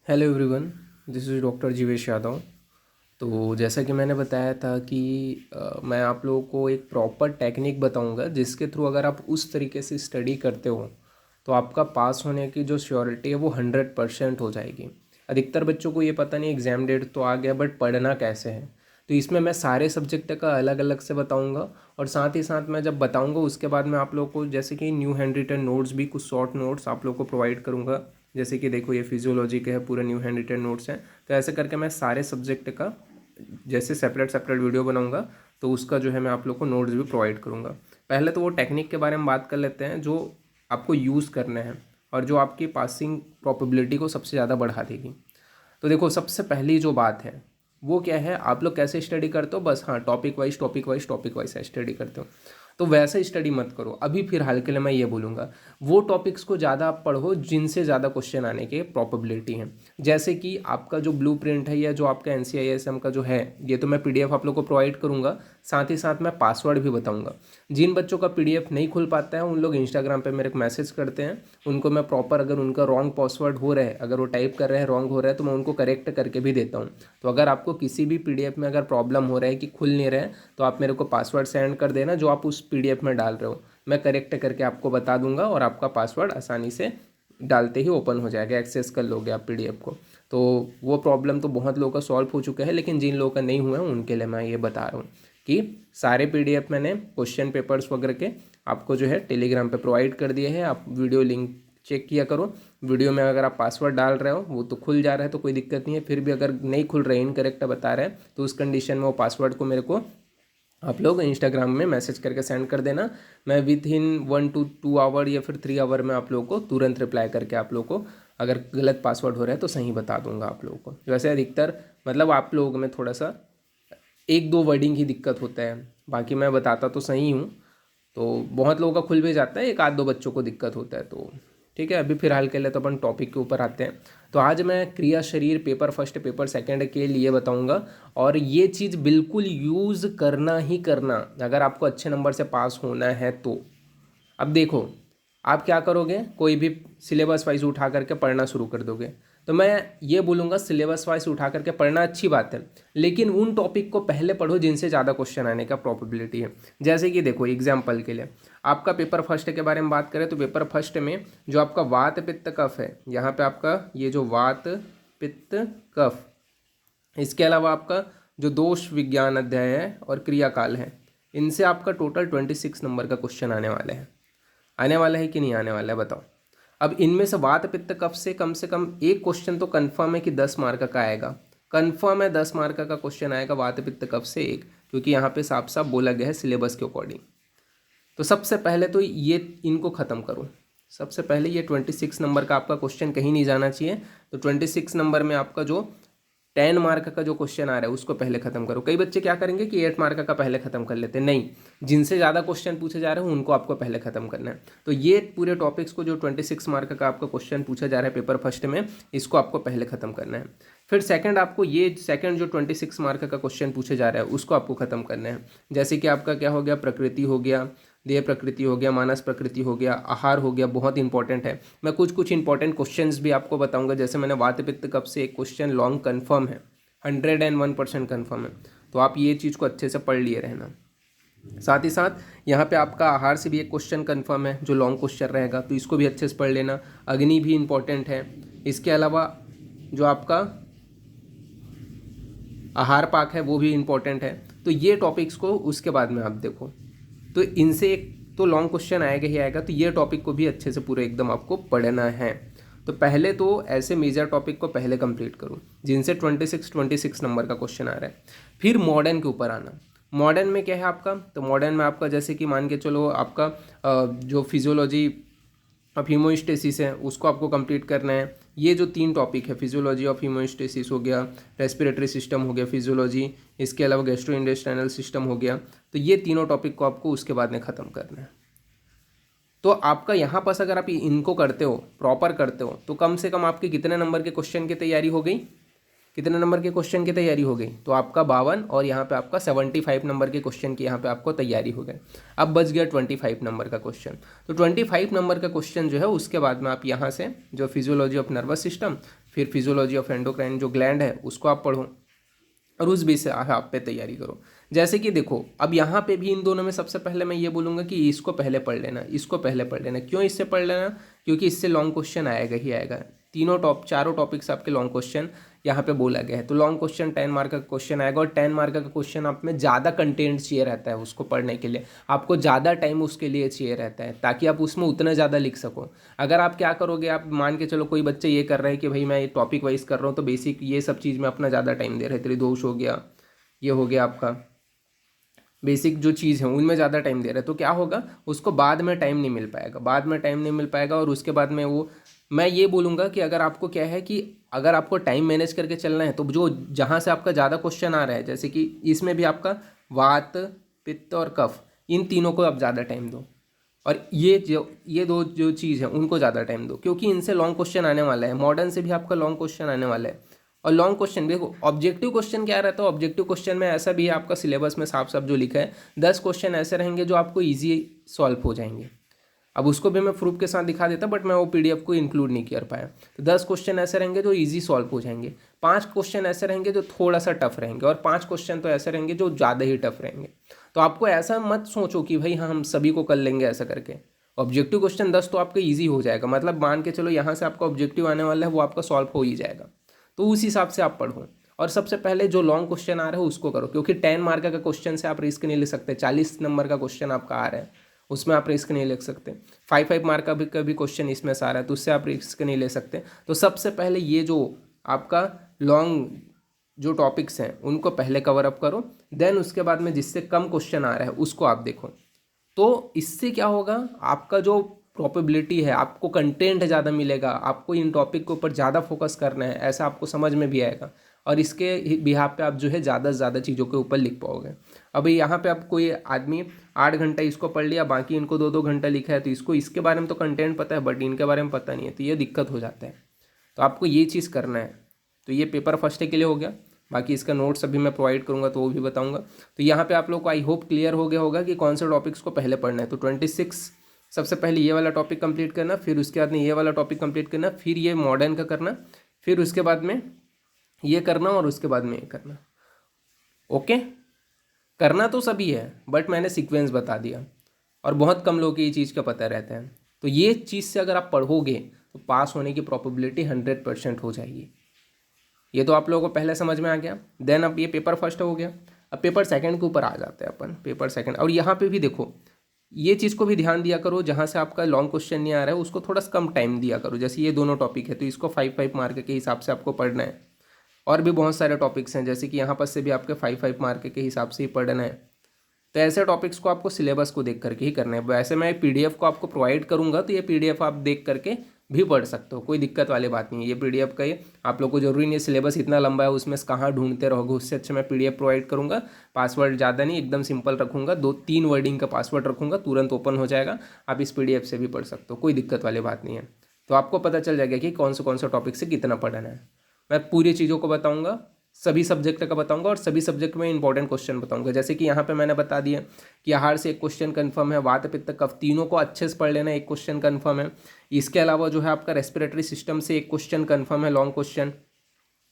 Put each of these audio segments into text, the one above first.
Hello everyone, this is doctor Jeevesh Yadav. तो जैसा कि मैंने बताया था कि मैं आप लोगों को एक प्रॉपर टेक्निक बताऊंगा जिसके थ्रू अगर आप उस तरीके से स्टडी करते हो तो आपका पास होने की जो श्योरिटी है वो 100% हो जाएगी। अधिकतर बच्चों को ये पता नहीं एग्ज़ाम डेट तो आ गया बट पढ़ना कैसे है। तो इसमें मैं सारे सब्जेक्ट का अलग अलग से बताऊंगा और साथ ही साथ मैं जब बताऊंगा उसके बाद मैं आप लोगों को जैसे कि न्यू हैंड रिटन नोट्स भी कुछ शॉर्ट नोट्स आप लोगों को प्रोवाइड करूंगा। जैसे कि देखो ये फिजियोलॉजी के है, पूरे न्यू हैंड रिटन नोट्स हैं। तो ऐसे करके मैं सारे सब्जेक्ट का जैसे सेपरेट सेपरेट वीडियो बनाऊंगा तो उसका जो है मैं आप लोग को नोट्स भी प्रोवाइड करूंगा। पहले तो वो टेक्निक के बारे में बात कर लेते हैं जो आपको यूज़ करने हैं और जो आपकी पासिंग प्रोबेबिलिटी को सबसे ज़्यादा बढ़ा देगी। तो देखो सबसे पहली जो बात है वो क्या है, आप लोग कैसे स्टडी करते हो, बस हाँ topic wise topic wise topic wise study करते हो। तो वैसे स्टडी मत करो। अभी फिलहाल के लिए मैं ये बोलूँगा वो टॉपिक्स को ज़्यादा आप पढ़ो जिनसे ज़्यादा क्वेश्चन आने के प्रोबेबिलिटी है। जैसे कि आपका जो ब्लू प्रिंट है या जो आपका NCISM का जो है ये तो मैं PDF आप लोग को प्रोवाइड करूँगा। साथ ही साथ मैं पासवर्ड भी बताऊँगा। जिन बच्चों का PDF नहीं खुल पाता है उन लोग इंस्टाग्राम पे मेरे को मैसेज करते हैं, उनको मैं प्रॉपर अगर उनका रॉन्ग पासवर्ड हो रहा है, अगर वो टाइप कर रहे हैं रॉन्ग हो रहा है तो मैं उनको करेक्ट करके भी देता हूँ। तो अगर आपको किसी भी PDF में अगर प्रॉब्लम हो रहा है कि खुल नहीं रहा है तो आप मेरे को पासवर्ड सेंड कर देना जो आप उस PDF में डाल रहे हो, मैं करेक्ट करके आपको बता दूंगा और आपका पासवर्ड आसानी से डालते ही ओपन हो जाएगा, एक्सेस कर लोगे आप PDF को। तो वो प्रॉब्लम तो बहुत लोगों का सॉल्व हो चुका है, लेकिन जिन लोगों का नहीं हुआ है उनके लिए मैं ये बता रहा हूँ कि सारे PDF मैंने क्वेश्चन पेपर्स वगैरह के आपको जो है टेलीग्राम पे प्रोवाइड कर दिए हैं। आप वीडियो लिंक चेक किया करो। वीडियो में अगर आप पासवर्ड डाल रहे हो वो तो खुल जा रहा है तो कोई दिक्कत नहीं है, फिर भी अगर नहीं खुल रहा है, इनकरेक्ट बता रहा है, तो उस कंडीशन में वो पासवर्ड को मेरे को आप लोग इंस्टाग्राम में मैसेज करके सेंड कर देना। मैं विद इन 1 to 2 आवर या फिर 3 आवर में आप लोगों को तुरंत रिप्लाई करके आप लोगों को अगर गलत पासवर्ड हो रहा है तो सही बता दूंगा आप लोगों को। वैसे अधिकतर मतलब आप लोगों में थोड़ा सा एक दो वर्डिंग ही दिक्कत होता है, बाकी मैं बताता तो सही हूँ। तो बहुत लोगों का खुल भी जाता है, एक आध दो बच्चों को दिक्कत होता है। तो ठीक है, अभी फिलहाल के लिए तो अपन टॉपिक के ऊपर आते हैं। तो आज मैं क्रिया शरीर पेपर फर्स्ट पेपर सेकंड के लिए बताऊंगा और ये चीज़ बिल्कुल यूज़ करना ही करना अगर आपको अच्छे नंबर से पास होना है तो। अब देखो आप क्या करोगे, कोई भी सिलेबस वाइज उठा करके पढ़ना शुरू कर दोगे। तो मैं ये बोलूँगा सिलेबस वाइज उठा करके पढ़ना अच्छी बात है, लेकिन उन टॉपिक को पहले पढ़ो जिनसे ज़्यादा क्वेश्चन आने का प्रोबेबिलिटी है। जैसे कि देखो एग्जाम्पल के लिए आपका पेपर फर्स्ट के बारे में बात करें तो पेपर फर्स्ट में जो आपका वात पित्त कफ है, यहाँ पे आपका ये जो वात पित्त कफ, इसके अलावा आपका जो दोष विज्ञान अध्याय है और क्रियाकाल है, इनसे आपका टोटल 26 नंबर का क्वेश्चन आने वाले हैं। आने वाला है कि नहीं आने वाला है बताओ। अब इनमें से वात पित्त कफ से कम एक क्वेश्चन तो कंफर्म है कि 10 मार्क का आएगा। कंफर्म है 10 मार्क का क्वेश्चन आएगा वात पित्त कफ से एक, क्योंकि यहाँ पे साफ साफ बोला गया है सिलेबस के अकॉर्डिंग। तो सबसे पहले तो ये इनको ख़त्म करो। सबसे पहले ये 26 नंबर का आपका क्वेश्चन कहीं नहीं जाना चाहिए। तो 26 नंबर में आपका जो 10 मार्क का जो क्वेश्चन आ रहा है उसको पहले खत्म करो। कई बच्चे क्या करेंगे कि 8 मार्क का पहले खत्म कर लेते हैं, नहीं, जिनसे ज़्यादा क्वेश्चन पूछे जा रहे हैं उनको आपको पहले खत्म करना है। तो ये पूरे टॉपिक्स को जो 26 मार्क का आपका क्वेश्चन पूछा जा रहा है पेपर फर्स्ट में, इसको आपको पहले खत्म करना है। फिर सेकंड आपको ये सेकंड जो 26 मार्क का क्वेश्चन पूछे जा रहा है उसको आपको खत्म करना है। जैसे कि आपका क्या हो गया, प्रकृति हो गया, देह प्रकृति हो गया, मानस प्रकृति हो गया, आहार हो गया, बहुत इंपॉर्टेंट है। मैं कुछ कुछ इंपॉर्टेंट क्वेश्चंस भी आपको बताऊंगा। जैसे मैंने वात पित्त कफ से एक क्वेश्चन लॉन्ग कन्फर्म है, 101% कन्फर्म है, तो आप ये चीज़ को अच्छे से पढ़ लिए रहना। साथ ही साथ यहाँ पे आपका आहार से भी एक क्वेश्चन कन्फर्म है जो लॉन्ग क्वेश्चन रहेगा, तो इसको भी अच्छे से पढ़ लेना। अग्नि भी इंपॉर्टेंट है। इसके अलावा जो आपका आहार पाक है वो भी इंपॉर्टेंट है। तो ये टॉपिक्स को उसके बाद में आप देखो, तो इनसे एक तो लॉन्ग क्वेश्चन आएगा ही आएगा, तो ये टॉपिक को भी अच्छे से पूरे एकदम आपको पढ़ना है। तो पहले तो ऐसे मेजर टॉपिक को पहले कंप्लीट करो जिनसे 26 नंबर का क्वेश्चन आ रहा है। फिर मॉडर्न के ऊपर आना। मॉडर्न में क्या है आपका, तो मॉडर्न में आपका जैसे कि मान के चलो आपका जो फिजियोलॉजी ऑफ हीमोस्टेसिस है उसको आपको कंप्लीट करना है। ये जो 3 टॉपिक है, फिजियोलॉजी ऑफ हीमोस्टेसिस हो गया, रेस्पिरेटरी सिस्टम हो गया फिजियोलॉजी, इसके अलावा गैस्ट्रो इंटेस्टाइनल सिस्टम हो गया, तो ये तीनों टॉपिक को आपको उसके बाद में ख़त्म करना है। तो आपका यहाँ पास अगर आप इनको करते हो, प्रॉपर करते हो, तो कम से कम आपके कितने नंबर के क्वेश्चन की तैयारी हो गई, कितने नंबर के क्वेश्चन की तैयारी हो गई? तो आपका 52 और यहाँ पे आपका 75 नंबर के क्वेश्चन की यहाँ पे आपको तैयारी हो गई। अब बच गया 25 नंबर का क्वेश्चन। तो 25 नंबर का क्वेश्चन जो है उसके बाद में आप यहाँ से जो फिजियोलॉजी ऑफ नर्वस सिस्टम, फिर फिजियोलॉजी ऑफ एंडोक्राइन जो ग्लैंड है उसको आप पढ़ो और उस बेस से आप पे तैयारी करो। जैसे कि देखो, अब यहाँ पे भी इन दोनों में सबसे पहले मैं ये बोलूँगा कि इसको पहले पढ़ लेना, इसको पहले पढ़ लेना। क्यों इससे पढ़ लेना? क्योंकि इससे लॉन्ग क्वेश्चन आएगा ही आएगा। चारों टॉपिक्स आपके लॉन्ग क्वेश्चन यहाँ पे बोला गया है। तो लॉन्ग क्वेश्चन 10 मार्क का क्वेश्चन आएगा और 10 मार्क का क्वेश्चन आप में ज़्यादा कंटेंट चाहिए रहता है उसको पढ़ने के लिए, आपको ज़्यादा टाइम उसके लिए चाहिए रहता है ताकि आप उसमें उतना ज़्यादा लिख सको। अगर आप क्या करोगे, आप मान के चलो कोई बच्चे ये कर रहे हैं कि भाई मैं टॉपिक वाइज कर रहा हूँ तो बेसिक ये सब चीज़ में अपना ज़्यादा टाइम दे रहे हैं, त्रिदोष हो गया, ये हो गया आपका बेसिक जो चीज़ है उनमें ज़्यादा टाइम दे रहा है, तो क्या होगा, उसको बाद में टाइम नहीं मिल पाएगा, बाद में टाइम नहीं मिल पाएगा। और उसके बाद में वो, मैं ये बोलूँगा कि अगर आपको क्या है कि अगर आपको टाइम मैनेज करके चलना है तो जो जहाँ से आपका ज़्यादा क्वेश्चन आ रहा है, जैसे कि इसमें भी आपका वात, पित्त और कफ, इन तीनों को आप ज़्यादा टाइम दो। और ये दो जो चीज़ है उनको ज़्यादा टाइम दो, क्योंकि इनसे लॉन्ग क्वेश्चन आने वाला है। मॉडर्न से भी आपका लॉन्ग क्वेश्चन आने वाला है। और लॉन्ग क्वेश्चन देखो, ऑब्जेक्टिव क्वेश्चन क्या रहता है, ऑब्जेक्टिव क्वेश्चन में ऐसा भी है आपका सिलेबस में साफ साफ जो लिखा है, 10 क्वेश्चन ऐसे रहेंगे जो आपको ईजी सॉल्व हो जाएंगे। अब उसको भी मैं प्रूफ के साथ दिखा देता, बट मैं वो पीडीएफ को इंक्लूड नहीं कर पाया। तो 10 क्वेश्चन ऐसे रहेंगे जो इजी सॉल्व हो जाएंगे, 5 क्वेश्चन ऐसे रहेंगे जो थोड़ा सा टफ रहेंगे, और 5 क्वेश्चन तो ऐसे रहेंगे जो ज़्यादा ही टफ रहेंगे। तो आपको ऐसा मत सोचो कि भाई हाँ हम सभी को कर लेंगे ऐसा करके। ऑब्जेक्टिव क्वेश्चन 10 तो आपका ईजी हो जाएगा, मतलब मान के चलो यहाँ से आपका ऑब्जेक्टिव आने वाला है वो आपका सॉल्व हो ही जाएगा। तो उस हिसाब से आप पढ़ो और सबसे पहले जो लॉन्ग क्वेश्चन आ रहा है उसको करो, क्योंकि 10 मार्क का क्वेश्चन से आप रिस्क नहीं ले सकते। 40 नंबर का क्वेश्चन आपका आ रहा है उसमें आप रिस्क नहीं ले सकते। 5 मार्क का भी क्वेश्चन इसमें से आ रहा है तो उससे आप रिस्क नहीं ले सकते। तो सबसे पहले ये जो आपका लॉन्ग जो टॉपिक्स हैं उनको पहले कवर अप करो, देन उसके बाद में जिससे कम क्वेश्चन आ रहा है उसको आप देखो। तो इससे क्या होगा, आपका जो प्रोबेबिलिटी है, आपको कंटेंट ज़्यादा मिलेगा, आपको इन टॉपिक के ऊपर ज़्यादा फोकस करना है ऐसा आपको समझ में भी आएगा, और इसके बिहाफ पे आप जो है ज़्यादा से ज़्यादा चीज़ों के ऊपर लिख पाओगे। अभी यहाँ पे आप कोई आदमी 8 घंटा इसको पढ़ लिया, बाकी इनको 2-2 घंटा लिखा है, तो इसको इसके बारे में तो कंटेंट पता है बट इनके बारे में पता नहीं है, तो ये दिक्कत हो जाता है। तो आपको ये चीज़ करना है। तो ये पेपर फर्स्ट डे के लिए हो गया, बाकी इसका नोट्स अभी मैं प्रोवाइड करूँगा तो वो भी बताऊँगा। तो यहाँ पे आप लोग को आई होप क्लियर हो गया होगा कि कौन से टॉपिक्स को पहले पढ़ना है। तो 26 सबसे पहले ये वाला टॉपिक कंप्लीट करना, फिर उसके बाद में ये वाला टॉपिक कंप्लीट करना, फिर ये मॉडर्न का करना, फिर उसके बाद में ये करना और उसके बाद में ये करना। ओके, करना तो सभी है बट मैंने सीक्वेंस बता दिया, और बहुत कम लोगों को ये चीज़ का पता रहता है। तो ये चीज़ से अगर आप पढ़ोगे तो पास होने की प्रोबेबिलिटी 100% हो जाएगी। ये तो आप लोगों को पहले समझ में आ गया। देन अब ये पेपर फर्स्ट हो गया, अब पेपर सेकंड के ऊपर आ जाते हैं अपन। पेपर सेकंड, और यहाँ पे भी देखो ये चीज़ को भी ध्यान दिया करो, जहाँ से आपका लॉन्ग क्वेश्चन नहीं आ रहा है उसको थोड़ा सा कम टाइम दिया करो। जैसे ये दोनों टॉपिक है तो इसको 5-5 मार्क के हिसाब से आपको पढ़ना है, और भी बहुत सारे टॉपिक्स हैं जैसे कि यहाँ पर से भी आपके 5-5 मार्क के हिसाब से ही पढ़ना है। तो ऐसे टॉपिक्स को आपको सिलेबस को देख करके ही करना है। वैसे मैं पीडीएफ को आपको प्रोवाइड करूँगा तो ये पीडीएफ आप देख करके भी पढ़ सकते हो, कोई दिक्कत वाली बात नहीं है। ये पीडीएफ का ये आप लोग को जरूरी नहीं है, सिलेबस इतना लंबा है उसमें से कहाँ ढूंढते रहोगे, उससे अच्छा मैं पीडीएफ प्रोवाइड करूँगा। पासवर्ड ज़्यादा नहीं, एकदम सिंपल रखूँगा, 2-3 वर्डिंग का पासवर्ड रखूँगा, तुरंत ओपन हो जाएगा। आप इस पीडीएफ से भी पढ़ सकते हो, कोई दिक्कत वाली बात नहीं है। तो आपको पता चल जाएगा कि कौन से टॉपिक से कितना पढ़ना है। मैं पूरी चीज़ों को बताऊँगा, सभी सब्जेक्ट का बताऊंगा, और सभी सब्जेक्ट में इंपॉर्टेंट क्वेश्चन बताऊंगा। जैसे कि यहाँ पे मैंने बता दिया कि आहार से एक क्वेश्चन कंफर्म है, वात पित्त कफ तीनों को अच्छे से पढ़ लेना, एक क्वेश्चन कंफर्म है। इसके अलावा जो है आपका रेस्पिरेटरी सिस्टम से एक क्वेश्चन कंफर्म है, लॉन्ग क्वेश्चन।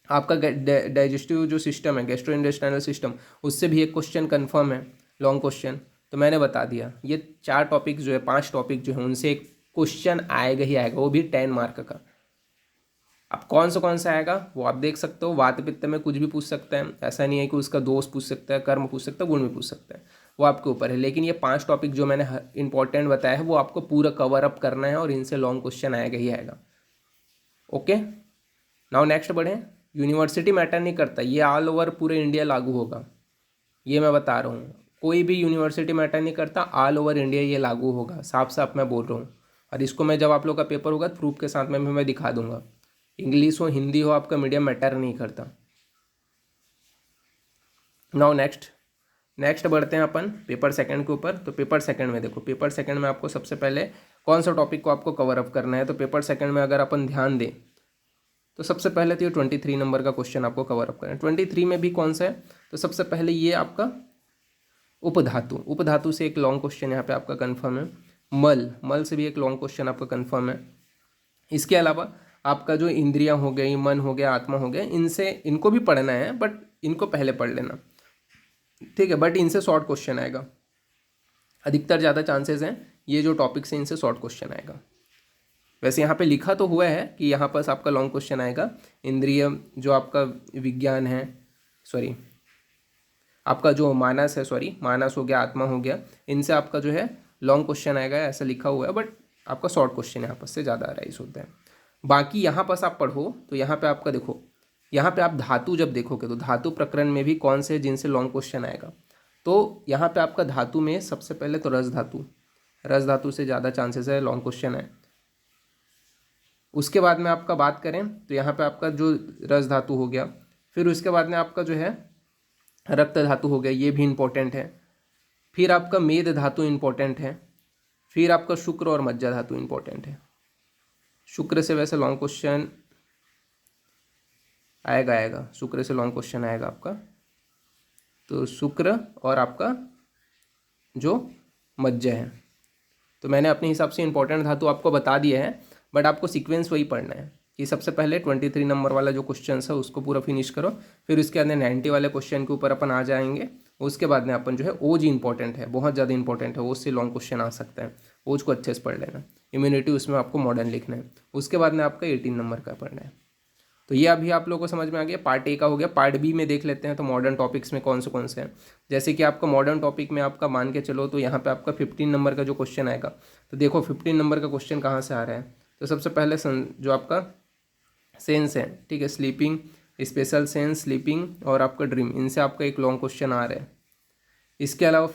आपका डाइजेस्टिव जो सिस्टम है, गैस्ट्रोइंटेस्टाइनल सिस्टम, उससे भी एक क्वेश्चन कंफर्म है, लॉन्ग क्वेश्चन। तो मैंने बता दिया ये 4 टॉपिक जो है, 5 टॉपिक जो है उनसे एक क्वेश्चन आएगा ही आएगा, वो भी 10 मार्क का। अब कौन सा आएगा वो आप देख सकते हो। वात पित्त में कुछ भी पूछ सकते हैं, ऐसा नहीं है कि उसका दोष पूछ सकता है, कर्म पूछ सकता है, गुण भी पूछ सकता है, वो आपके ऊपर है। लेकिन ये 5 टॉपिक जो मैंने इंपॉर्टेंट बताया है वो आपको पूरा कवर अप करना है, और इनसे लॉन्ग क्वेश्चन आएगा ही आएगा। ओके, नाउ नेक्स्ट बढ़ें। यूनिवर्सिटी मैटर नहीं करता, ये ऑल ओवर पूरे इंडिया लागू होगा, ये मैं बता रहा हूँ। कोई भी यूनिवर्सिटी मैटर नहीं करता, ऑल ओवर इंडिया ये लागू होगा, साफ साफ मैं बोल रहा हूँ। और इसको मैं जब आप लोग का पेपर होगा प्रूफ के साथ में मैं दिखा दूंगा। इंग्लिश हो हिंदी हो, आपका मीडियम मैटर नहीं करता। नाउ नेक्स्ट बढ़ते हैं अपन पेपर सेकंड के ऊपर। तो पेपर सेकंड में देखो, पेपर सेकंड में आपको सबसे पहले कौन सा टॉपिक को आपको कवर अप करना है। तो पेपर सेकंड में अगर अपन ध्यान दें तो सबसे पहले तो ये 23 नंबर का क्वेश्चन आपको कवर अप करना है। 23 में भी कौन सा है, तो सबसे पहले ये आपका उपधातु, उपधातु से एक लॉन्ग क्वेश्चन यहाँ पे आपका कन्फर्म है। मल, मल से भी एक लॉन्ग क्वेश्चन आपका कन्फर्म है। इसके अलावा आपका जो इंद्रियां हो गई, मन हो गया, आत्मा हो गया, इनसे इनको भी पढ़ना है, बट इनको पहले पढ़ लेना, ठीक है। बट इनसे शॉर्ट क्वेश्चन आएगा, अधिकतर ज़्यादा चांसेस हैं ये जो टॉपिक्स हैं इनसे शॉर्ट क्वेश्चन आएगा। वैसे यहाँ पे लिखा तो हुआ है कि यहाँ पर आपका लॉन्ग क्वेश्चन आएगा। इंद्रिय जो आपका विज्ञान है, सॉरी आपका जो मानस है, सॉरी मानस हो गया, आत्मा हो गया, इनसे आपका जो है लॉन्ग क्वेश्चन आएगा, ऐसा लिखा हुआ है। बट आपका शॉर्ट क्वेश्चन यहाँ पर से ज़्यादा राइज होता है। बाकी यहाँ पर आप पढ़ो तो यहाँ पे आपका देखो, यहाँ पे आप धातु जब देखोगे तो धातु प्रकरण में भी कौन से जिनसे लॉन्ग क्वेश्चन आएगा, तो यहाँ पे आपका धातु में सबसे पहले तो रस धातु, रस धातु से ज़्यादा चांसेस है लॉन्ग क्वेश्चन है। उसके बाद में आपका बात करें तो यहाँ पे आपका जो रस धातु हो गया, फिर उसके बाद में आपका जो है रक्त धातु हो गया, ये भी इम्पोर्टेंट है। फिर आपका मेद धातु इम्पोर्टेंट है। फिर आपका शुक्र और मज्जा धातु इम्पोर्टेंट है। शुक्र से वैसे लॉन्ग क्वेश्चन आएगा शुक्र से लॉन्ग क्वेश्चन आएगा आपका, तो शुक्र और आपका जो मज्जा है, तो मैंने अपने हिसाब से इंपॉर्टेंट धातु आपको बता दिया है। बट आपको सीक्वेंस वही पढ़ना है कि सबसे पहले 23 नंबर वाला जो क्वेश्चन है उसको पूरा फिनिश करो, फिर उसके अंदर 90 वाले क्वेश्चन के ऊपर अपन आ जाएंगे। उसके बाद में अपन जो है ओज इंपॉर्टेंट है, बहुत ज़्यादा इंपॉर्टेंट है, ओज से लॉन्ग क्वेश्चन आ सकता है, ओज को अच्छे से पढ़ लेना। इम्यूनिटी उसमें आपको मॉडर्न लिखना है। उसके बाद में आपका 18 नंबर का पढ़ना है। तो ये अभी आप लोगों को समझ में आ गया, पार्ट ए का हो गया। पार्ट बी में देख लेते हैं तो मॉडर्न टॉपिक्स में कौन से हैं। जैसे कि आपका मॉडर्न टॉपिक में आपका मान के चलो तो यहाँ पे आपका 15 नंबर का जो क्वेश्चन आएगा, तो देखो 15 नंबर का क्वेश्चन कहाँ से आ रहा है। तो सबसे पहले जो आपका सेंस है, ठीक है, स्लीपिंग, स्पेशल सेंस, स्लीपिंग और आपका ड्रीम, इनसे आपका एक लॉन्ग क्वेश्चन आ रहा है। इसके अलावा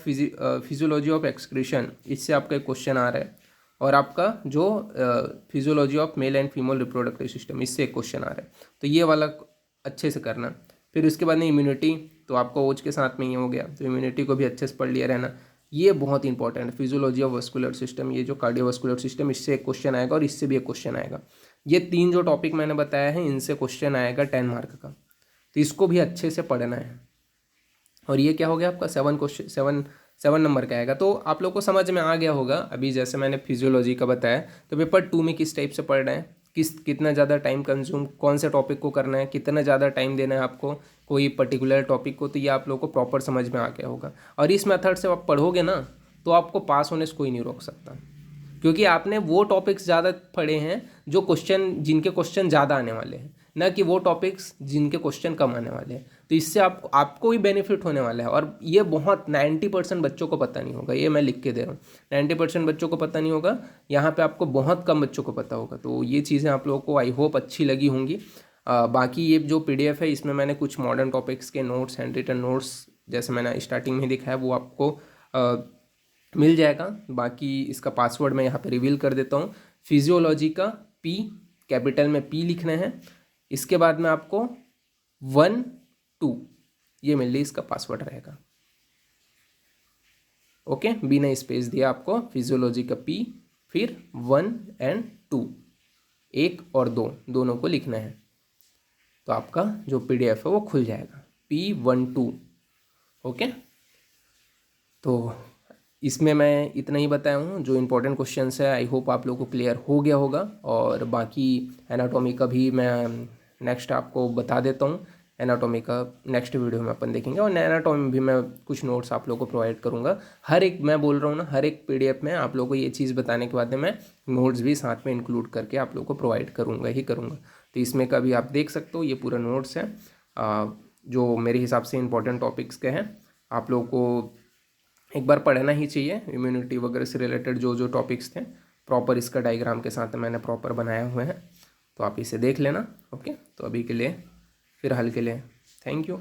फिजियोलॉजी ऑफ एक्सक्रीशन, इससे आपका एक क्वेश्चन आ रहा है। और आपका जो physiology of male and female reproductive system, इससे एक क्वेश्चन आ रहा है। तो ये वाला अच्छे से करना। फिर उसके बाद में इम्यूनिटी, तो आपका ओज के साथ में ये हो गया, तो इम्यूनिटी को भी अच्छे से पढ़ लिया रहना। ये बहुत इंपॉर्टेंट है, फिजियोलॉजी ऑफ वस्कुलर सिस्टम, ये जो कार्डियोवस्कुलर सिस्टम, इससे एक क्वेश्चन आएगा और इससे भी एक क्वेश्चन आएगा। ये 3 जो टॉपिक मैंने बताया है इनसे क्वेश्चन आएगा 10 मार्क का, तो इसको भी अच्छे से पढ़ना है। और ये क्या हो गया आपका 7 नंबर का आएगा। तो आप लोग को समझ में आ गया होगा अभी, जैसे मैंने फिजियोलॉजी का बताया, तो पेपर 2 में किस टाइप से पढ़ रहे हैं, कितना ज़्यादा टाइम कंज्यूम, कौन से टॉपिक को करना है, कितना ज़्यादा टाइम देना है आपको कोई पर्टिकुलर टॉपिक को, तो ये आप लोग को प्रॉपर समझ में आ गया होगा। और इस मेथड से आप पढ़ोगे ना तो आपको पास होने से कोई नहीं रोक सकता, क्योंकि आपने वो टॉपिक्स ज़्यादा पढ़े हैं जिनके क्वेश्चन ज़्यादा आने वाले हैं, ना कि वो टॉपिक्स जिनके क्वेश्चन कम आने वाले हैं। तो इससे आपको ही बेनिफिट होने वाला है। और ये बहुत 90% बच्चों को पता नहीं होगा, ये मैं लिख के दे रहा हूँ, 90% बच्चों को पता नहीं होगा। यहाँ पे आपको बहुत कम बच्चों को पता होगा। तो ये चीज़ें आप लोगों को आई होप अच्छी लगी होंगी। बाकी ये जो PDF है इसमें मैंने कुछ मॉडर्न टॉपिक्स के नोट्स, हैंड रिटन नोट्स, जैसे मैंने स्टार्टिंग में दिखाया, वो आपको मिल जाएगा। बाकी इसका पासवर्ड मैं यहाँ पे रिवील कर देता हूँ। फिजियोलॉजी का P, कैपिटल में P लिखना है। इसके बाद में आपको 1 2 ये मिल रही, इसका पासवर्ड रहेगा। ओके, बिना स्पेस दिया आपको फिजियोलॉजी का P, फिर 1 और 2, 1 और 2 दोनों को लिखना है। तो आपका जो PDF है वो खुल जाएगा, P12। ओके, तो इसमें मैं इतना ही बताया हूँ। जो इंपॉर्टेंट क्वेश्चंस है आई होप आप लोगों को क्लियर हो गया होगा। और बाकी एनाटॉमी का भी मैं नेक्स्ट आपको बता देता हूँ। एनाटॉमी का नेक्स्ट वीडियो में अपन देखेंगे, और एनाटॉमी में भी मैं कुछ नोट्स आप लोगों को प्रोवाइड करूँगा। हर एक, मैं बोल रहा हूँ ना, हर एक PDF में आप लोगों को ये चीज़ बताने के बाद में मैं नोट्स भी साथ में इंक्लूड करके आप लोगों को प्रोवाइड करूँगा। तो इसमें का भी आप देख सकते हो, ये पूरा नोट्स है जो मेरे हिसाब से इंपॉर्टेंट टॉपिक्स के हैं। आप लोगों को एक बार पढ़ना ही चाहिए। इम्यूनिटी वगैरह से रिलेटेड जो टॉपिक्स थे, प्रॉपर इसका डायग्राम के साथ मैंने प्रॉपर बनाए हुए हैं, तो आप इसे देख लेना। ओके, तो अभी के लिए, फिलहाल के लिए, थैंक यू।